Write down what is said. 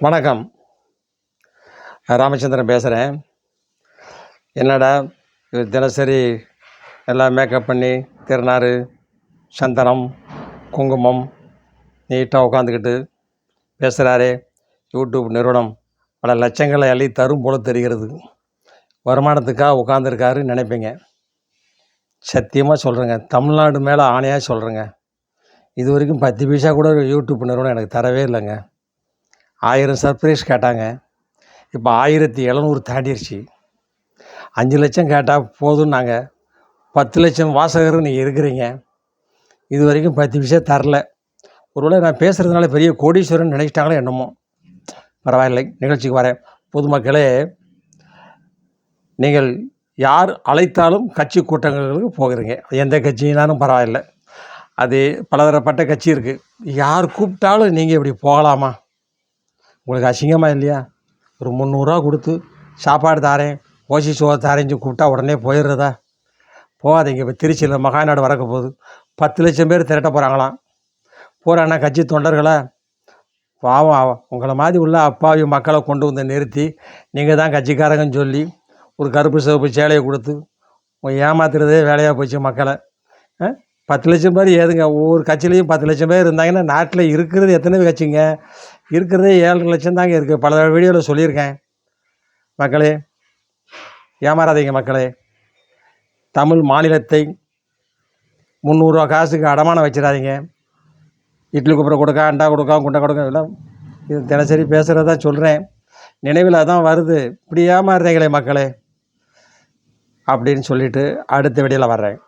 வணக்கம். ராமச்சந்திரன் பேசுகிறேன். என்னடா தினசரி எல்லாம் மேக்கப் பண்ணி திருநாறு சந்தனம் குங்குமம் நீட்டாக உட்காந்துக்கிட்டு பேசுகிறாரே. யூடியூப் நிறுவனம் பல லட்சங்களை அள்ளி தரும் போல தெரிகிறது. வருமானத்துக்காக உட்காந்துருக்காருன்னு நினைப்பீங்க. சத்தியமாக சொல்கிறேங்க, தமிழ்நாடு மேலே ஆணையாக சொல்கிறேங்க, இது வரைக்கும் 10 பைசா கூட யூடியூப் நிறுவனம் எனக்கு தரவே இல்லைங்க. 1000 சர்ப்ரைஸ் கேட்டாங்க, இப்போ 1700 தாண்டிடுச்சு. 5 லட்சம் கேட்டால் போதும். நாங்கள் 10 லட்சம் வாசகர் நீங்கள் இருக்கிறீங்க, இது வரைக்கும் 10 பைசா தரல. ஒருவேளை நான் பேசுகிறதுனால பெரிய கோடீஸ்வரன் நினைச்சிட்டாங்களோ என்னமோ. பரவாயில்லை, நிகழ்ச்சிக்கு வரேன். பொதுமக்களே, நீங்கள் யார் அழைத்தாலும் கட்சி கூட்டங்களுக்கு போகிறீங்க, எந்த கட்சினாலும் பரவாயில்லை, அது பலதரப்பட்ட கட்சி இருக்குது. யார் கூப்பிட்டாலும் நீங்கள் இப்படி போகலாமா? உங்களுக்கு அசிங்கமாக இல்லையா? ஒரு 300 ரூபா கொடுத்து சாப்பாடு தாரேன், ஓசி சோறு தாரேன்னு கூப்பிட்டா உடனே போயிடுறதா? போகாதீங்க. இப்போ திருச்சியில் மகாநாடு வரக்க போகுது, 10 லட்சம் பேர் திரட்ட போகிறாங்களாம். போகிறாங்கன்னா கட்சி தொண்டர்களா? பாவம், உங்களை மாதிரி உள்ள அப்பாவி மக்களை கொண்டு வந்து நிறுத்தி நீங்கள் தான் கட்சிக்காரங்கன்னு சொல்லி ஒரு கருப்பு சிவப்பு சேலையை கொடுத்து ஏமாத்துறதே வேலையாக போச்சு மக்களை. 10 லட்சம் பேர் ஏதுங்க? ஒவ்வொரு கட்சியிலையும் 10 லட்சம் பேர் இருந்தாங்கன்னா நாட்டில் இருக்கிறது எத்தனை கட்சிங்க? இருக்கிறதே 7 லட்சம் தாங்க இருக்குது. பல வீடியோவில் சொல்லியிருக்கேன். மக்களே, ஏமாறாதீங்க மக்களே. தமிழ் மாநிலத்தை 300 ரூபா காசுக்கு அடமானம் வச்சிடாதீங்க. இட்லி குப்புற கொடுக்க, அண்டா கொடுக்க, குண்டை கொடுக்க, இல்லை. இது தினசரி பேசுகிறதான் சொல்கிறேன், நினைவில் அதான் வருது. இப்படி ஏமாறுறீங்களே மக்களே அப்படின்னு சொல்லிவிட்டு அடுத்த வீடியோவில் வர்றேன்.